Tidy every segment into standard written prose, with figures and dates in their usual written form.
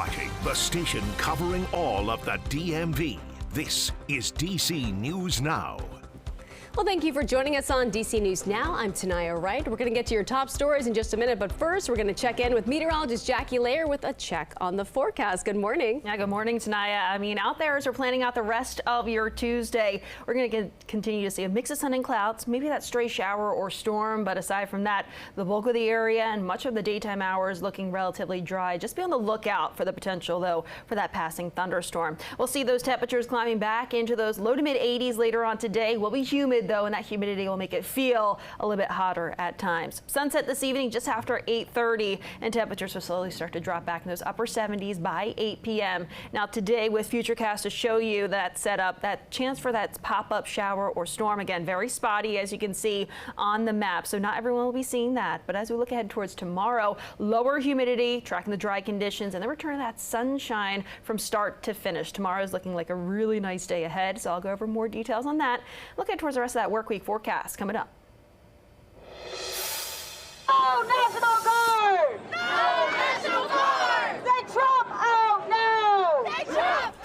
watching the station covering all of the DMV. This is DC News Now. Well, thank you for joining us on DC News Now. I'm Tanaya Wright. We're going to get to your top stories in just a minute, but first we're going to check in with meteorologist Jackie Layer with a check on the forecast. Good morning. Yeah, good morning, Tanaya. I mean, out there as we're planning out the rest of your Tuesday, we're going to continue to see a mix of sun and clouds, maybe that stray shower or storm, but aside from that, the bulk of the area and much of the daytime hours looking relatively dry. Just be on the lookout for the potential, though, for that passing thunderstorm. We'll see those temperatures climbing back into those low to mid 80s later on today. Will be humid, though, and that humidity will make it feel a little bit hotter at times. Sunset this evening just after 8:30, and temperatures will slowly start to drop back in those upper 70s by 8 p.m. Now today with Futurecast to show you that setup, that chance for that pop-up shower or storm. Again, very spotty as you can see on the map, so not everyone will be seeing that. But as we look ahead towards tomorrow, lower humidity, tracking the dry conditions, and the return of that sunshine from start to finish. Tomorrow is looking like a really nice day ahead, so I'll go over more details on that. Look ahead towards the rest of that work week forecast coming up. Oh, National Guard! No National Guard! Say Trump! Oh, no! Say Trump!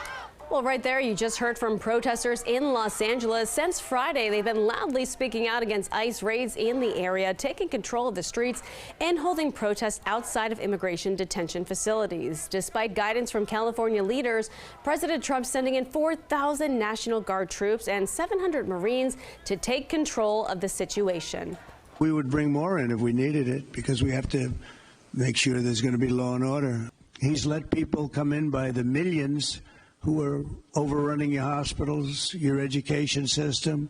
Well, right there, you just heard from protesters in Los Angeles. Since Friday, they've been loudly speaking out against ICE raids in the area, taking control of the streets and holding protests outside of immigration detention facilities. Despite guidance from California leaders, President Trump sending in 4,000 National Guard troops and 700 Marines to take control of the situation. We would bring more in if we needed it, because we have to make sure there's going to be law and order. He's let people come in by the millions who are overrunning your hospitals, your education system,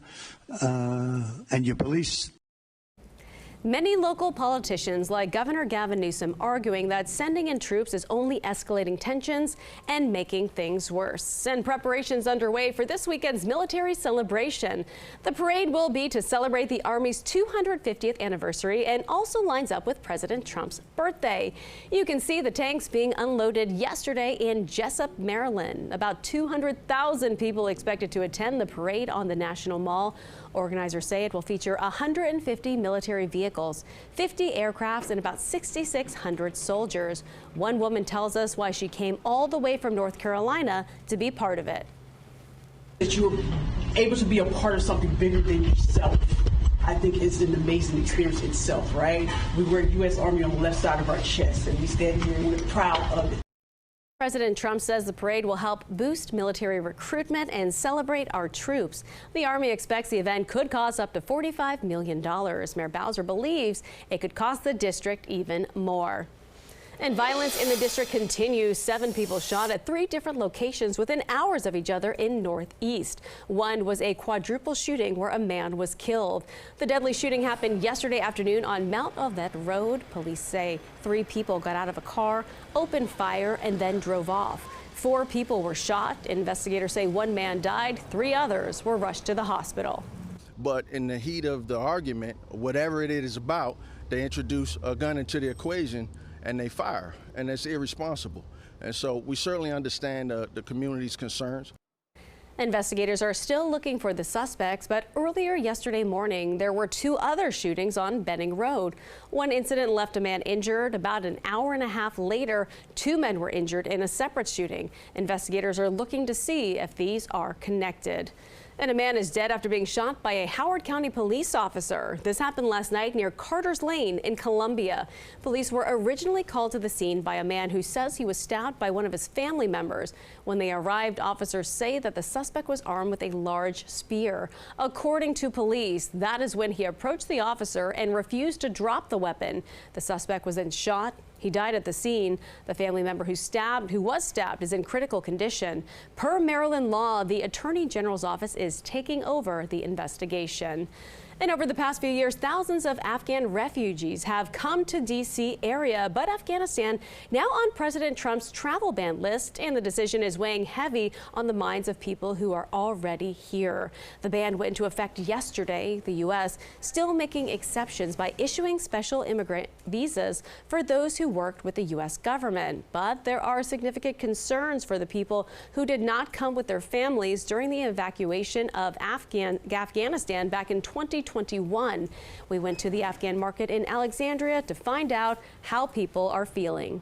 and your police. Many local politicians, like Governor Gavin Newsom, arguing that sending in troops is only escalating tensions and making things worse. And preparations underway for this weekend's military celebration. The parade will be to celebrate the Army's 250th anniversary and also lines up with President Trump's birthday. You can see the tanks being unloaded yesterday in Jessup, Maryland. About 200,000 people expected to attend the parade on the National Mall. Organizers say it will feature 150 military vehicles, 50 aircrafts, and about 6,600 soldiers. One woman tells us why she came all the way from North Carolina to be part of it. That you're able to be a part of something bigger than yourself, I think is an amazing experience itself, right? We wear U.S. Army on the left side of our chest, and we stand here and we're proud of it. President Trump says the parade will help boost military recruitment and celebrate our troops. The Army expects the event could cost up to $45 million. Mayor Bowser believes it could cost the district even more. And violence in the district continues. 7 people shot at 3 different locations within hours of each other in Northeast. One was a quadruple shooting where a man was killed. The deadly shooting happened yesterday afternoon on Mount Olivet Road. Police say 3 people got out of a car, opened fire, and then drove off. 4 people were shot. Investigators say 1 man died. 3 others were rushed to the hospital. But in the heat of the argument, whatever it is about, they introduce a gun into the equation and they fire, and it's irresponsible. And so we certainly understand the community's concerns. Investigators are still looking for the suspects, but earlier yesterday morning, there were 2 other shootings on Benning Road. One incident left a man injured. About an hour and a half later, 2 men were injured in a separate shooting. Investigators are looking to see if these are connected. And a man is dead after being shot by a Howard County police officer. This happened last night near Carter's Lane in Columbia. Police were originally called to the scene by a man who says he was stabbed by one of his family members. When they arrived, officers say that the suspect was armed with a large spear. According to police, that is when he approached the officer and refused to drop the weapon. The suspect was then shot. He died at the scene. The family member who was stabbed is in critical condition. Per Maryland law, the Attorney General's office is taking over the investigation. And over the past few years, thousands of Afghan refugees have come to D.C. area, but Afghanistan now on President Trump's travel ban list, and the decision is weighing heavy on the minds of people who are already here. The ban went into effect yesterday. The U.S. still making exceptions by issuing special immigrant visas for those who worked with the U.S. government. But there are significant concerns for the people who did not come with their families during the evacuation of Afghanistan back in 2021. We went to the Afghan market in Alexandria to find out how people are feeling.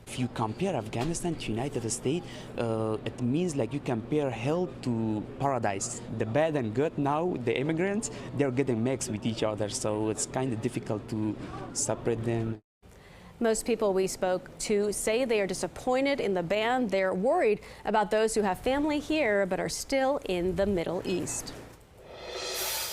If you compare Afghanistan to United States, it means like you compare hell to paradise. The bad and good now, the immigrants, they're getting mixed with each other, so it's kind of difficult to separate them. Most people we spoke to say they are disappointed in the ban. They're worried about those who have family here but are still in the Middle East.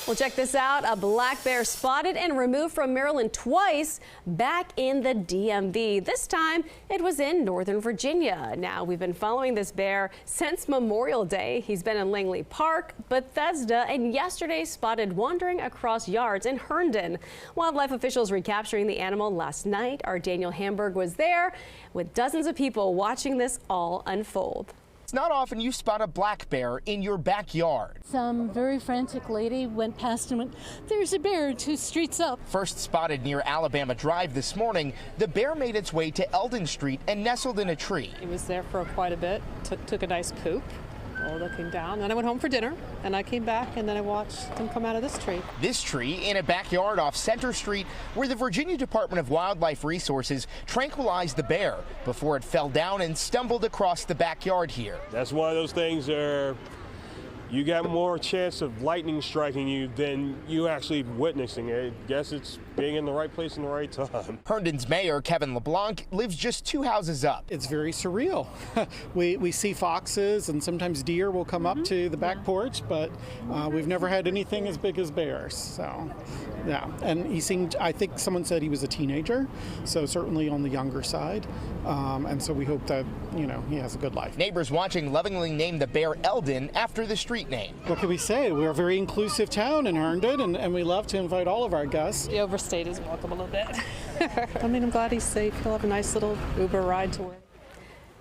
Well, check this out. A black bear spotted and removed from Maryland twice, back in the DMV. This time it was in Northern Virginia. Now, we've been following this bear since Memorial Day. He's been in Langley Park, Bethesda, and yesterday spotted wandering across yards in Herndon. Wildlife officials recapturing the animal last night. Our Daniel Hamburg was there with dozens of people watching this all unfold. It's not often you spot a black bear in your backyard. Some very frantic lady went past and went, "There's a bear 2 streets up." First spotted near Alabama Drive this morning, the bear made its way to Eldon Street and nestled in a tree. He was there for quite a bit, took a nice poop. Looking down. Then I went home for dinner, and I came back, and then I watched him come out of this tree. This tree in a backyard off Center Street, where the Virginia Department of Wildlife Resources tranquilized the bear before it fell down and stumbled across the backyard here. That's one of those things where you got more chance of lightning striking you than you actually witnessing it. I guess it's being in the right place in the right time. Herndon's mayor, Kevin LeBlanc, lives just 2 houses up. It's very surreal. we see foxes and sometimes deer will come up to the back porch, but we've never had anything as big as bears. So, yeah. And he seemed, I think someone said he was a teenager, so certainly on the younger side. And so we hope that, he has a good life. Neighbors watching lovingly named the bear Eldon after the street name. What can we say? We're a very inclusive town in Herndon, and we love to invite all of our guests. He overstayed his welcome a little bit. I'm glad he's safe. He'll have a nice little Uber ride to work.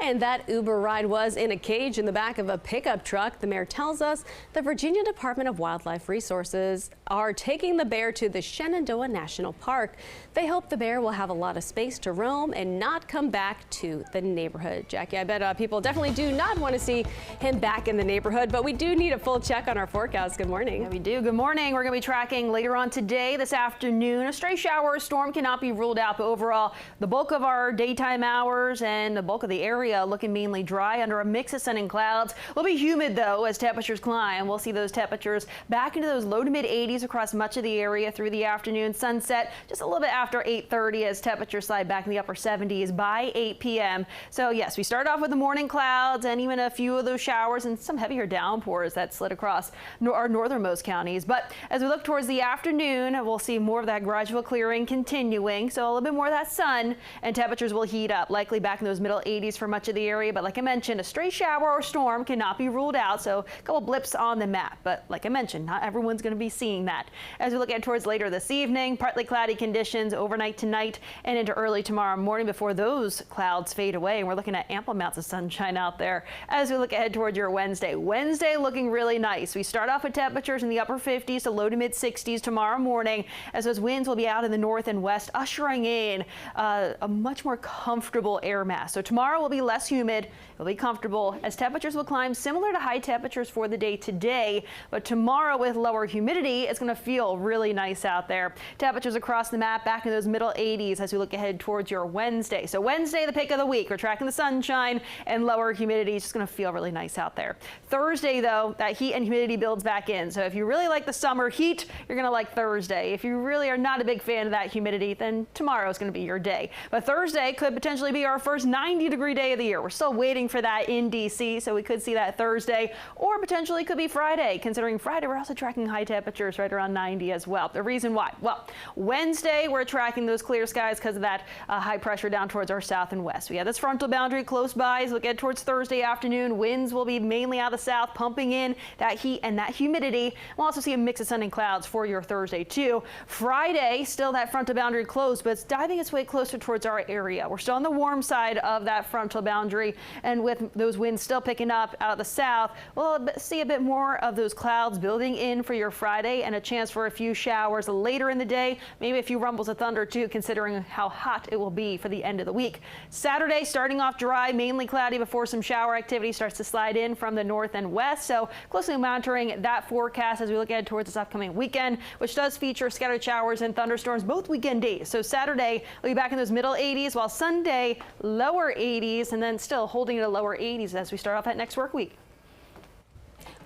And that Uber ride was in a cage in the back of a pickup truck. The mayor tells us the Virginia Department of Wildlife Resources are taking the bear to the Shenandoah National Park. They hope the bear will have a lot of space to roam and not come back to the neighborhood. Jackie, I bet people definitely do not want to see him back in the neighborhood, but we do need a full check on our forecast. Good morning. Yeah, we do. Good morning. We're going to be tracking later on today, this afternoon. A stray shower or storm cannot be ruled out, but overall, the bulk of our daytime hours and the bulk of the area looking mainly dry under a mix of sun and clouds. It'll be humid, though, as temperatures climb. We'll see those temperatures back into those low to mid 80s across much of the area through the afternoon. Sunset just a little bit after 8:30 as temperatures slide back in the upper 70s by 8 p.m. So, yes, we start off with the morning clouds and even a few of those showers and some heavier downpours that slid across our northernmost counties. But as we look towards the afternoon, we'll see more of that gradual clearing continuing. So a little bit more of that sun and temperatures will heat up, likely back in those middle 80s for much of the area. But like I mentioned, a stray shower or storm cannot be ruled out. So a couple blips on the map. But like I mentioned, not everyone's going to be seeing that. As we look at towards later this evening, partly cloudy conditions overnight tonight and into early tomorrow morning before those clouds fade away. And we're looking at ample amounts of sunshine out there as we look ahead towards your Wednesday. Wednesday looking really nice. We start off with temperatures in the upper 50s to low to mid 60s tomorrow morning as those winds will be out in the north and west, ushering in a much more comfortable air mass. So tomorrow will be less humid. It'll be comfortable as temperatures will climb similar to high temperatures for the day today. But tomorrow with lower humidity, it's going to feel really nice out there. Temperatures across the map back in those middle 80s as we look ahead towards your Wednesday. So Wednesday, the pick of the week. We're tracking the sunshine and lower humidity. It's just going to feel really nice out there. Thursday, though, that heat and humidity builds back in. So if you really like the summer heat, you're going to like Thursday. If you really are not a big fan of that humidity, then tomorrow is going to be your day. But Thursday could potentially be our first 90-degree day of the year. We're still waiting for that in D.C., so we could see that Thursday, or potentially could be Friday, considering Friday we're also tracking high temperatures right around 90 as well. The reason why? Well, Wednesday we're tracking those clear skies because of that high pressure down towards our south and west. We have this frontal boundary close by as we get towards Thursday afternoon. Winds will be mainly out of the south, pumping in that heat and that humidity. We'll also see a mix of sun and clouds for your Thursday too. Friday, still that frontal boundary closed, but it's diving its way closer towards our area. We're still on the warm side of that frontal boundary, and with those winds still picking up out of the south, we'll see a bit more of those clouds building in for your Friday and and a chance for a few showers later in the day. Maybe a few rumbles of thunder too, considering how hot it will be for the end of the week. Saturday starting off dry, mainly cloudy before some shower activity starts to slide in from the north and west. So closely monitoring that forecast as we look ahead towards this upcoming weekend, which does feature scattered showers and thunderstorms both weekend days. So Saturday we'll be back in those middle 80s, while Sunday lower 80s, and then still holding to lower 80s as we start off that next work week.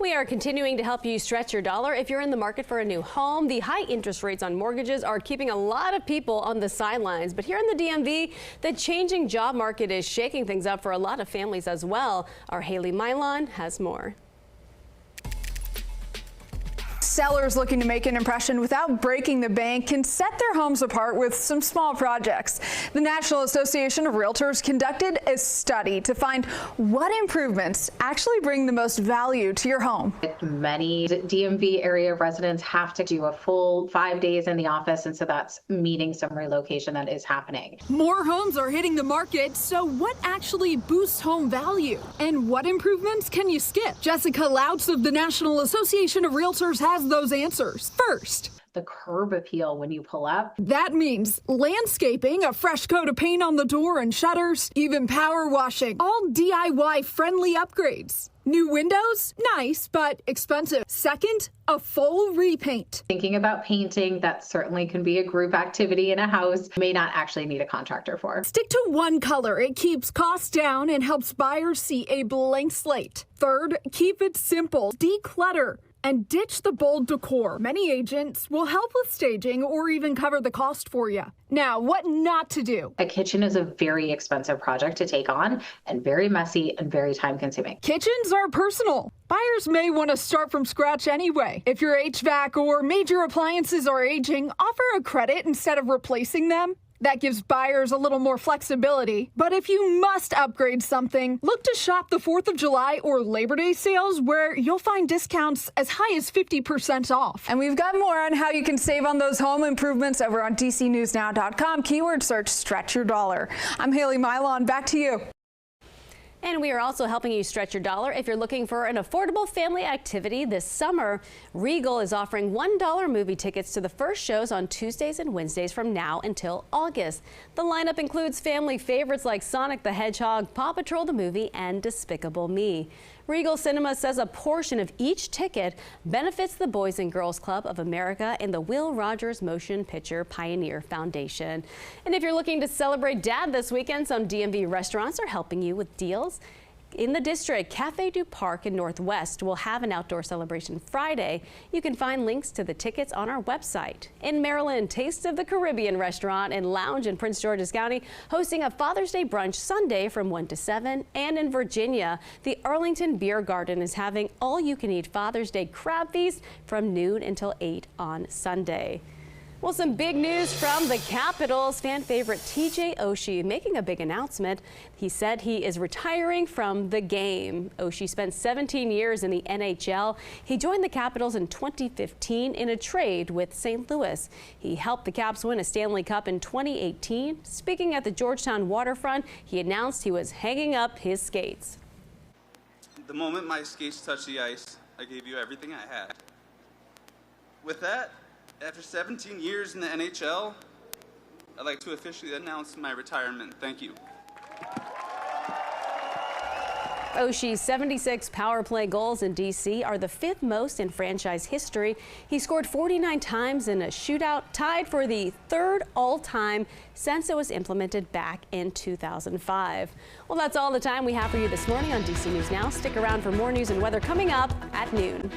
We are continuing to help you stretch your dollar. If you're in the market for a new home, the high interest rates on mortgages are keeping a lot of people on the sidelines. But here in the DMV, the changing job market is shaking things up for a lot of families as well. Our Haley Mylon has more. Sellers looking to make an impression without breaking the bank can set their homes apart with some small projects. The National Association of Realtors conducted a study to find what improvements actually bring the most value to your home. Many DMV area residents have to do a full 5 days in the office, and so that's meeting some relocation that is happening. More homes are hitting the market, so what actually boosts home value? And what improvements can you skip? Jessica Louts of the National Association of Realtors has those answers. First, the curb appeal when you pull up. That means landscaping, a fresh coat of paint on the door and shutters, even power washing, all DIY friendly upgrades. New windows? Nice, but expensive. Second, a full repaint. Thinking about painting, that certainly can be a group activity in a house. You may not actually need a contractor for. Stick to one color. It keeps costs down and helps buyers see a blank slate. Third, keep it simple. Declutter and ditch the bold decor. Many agents will help with staging or even cover the cost for you. Now, what not to do? A kitchen is a very expensive project to take on and very messy and very time consuming. Kitchens are personal. Buyers may want to start from scratch anyway. If your HVAC or major appliances are aging, offer a credit instead of replacing them. That gives buyers a little more flexibility. But if you must upgrade something, look to shop the 4th of July or Labor Day sales, where you'll find discounts as high as 50% off. And we've got more on how you can save on those home improvements over on DCNewsNow.com. Keyword search stretch your dollar. I'm Haley Mylon. Back to you. And we are also helping you stretch your dollar if you're looking for an affordable family activity this summer. Regal is offering $1 movie tickets to the first shows on Tuesdays and Wednesdays from now until August. The lineup includes family favorites like Sonic the Hedgehog, Paw Patrol the movie, and Despicable Me. Regal Cinema says a portion of each ticket benefits the Boys and Girls Club of America and the Will Rogers Motion Picture Pioneer Foundation. And if you're looking to celebrate Dad this weekend, some DMV restaurants are helping you with deals. In the district, Cafe du Parc in Northwest will have an outdoor celebration Friday. You can find links to the tickets on our website. In Maryland, Taste of the Caribbean restaurant and lounge in Prince George's County hosting a Father's Day brunch Sunday from 1 to 7. And in Virginia, the Arlington Beer Garden is having all-you-can-eat Father's Day crab feast from noon until 8 on Sunday. Well, some big news from the Capitals. Fan favorite TJ Oshie making a big announcement. He said he is retiring from the game. Oshie spent 17 years in the NHL. He joined the Capitals in 2015 in a trade with St. Louis. He helped the Caps win a Stanley Cup in 2018. Speaking at the Georgetown waterfront, he announced he was hanging up his skates. The moment my skates touched the ice, I gave you everything I had. With that, after 17 years in the NHL, I'd like to officially announce my retirement. Thank you. Oshie's 76 power play goals in D.C. are the 5th most in franchise history. He scored 49 times in a shootout, tied for the 3rd all-time since it was implemented back in 2005. Well, that's all the time we have for you this morning on DC News Now. Stick around for more news and weather coming up at noon.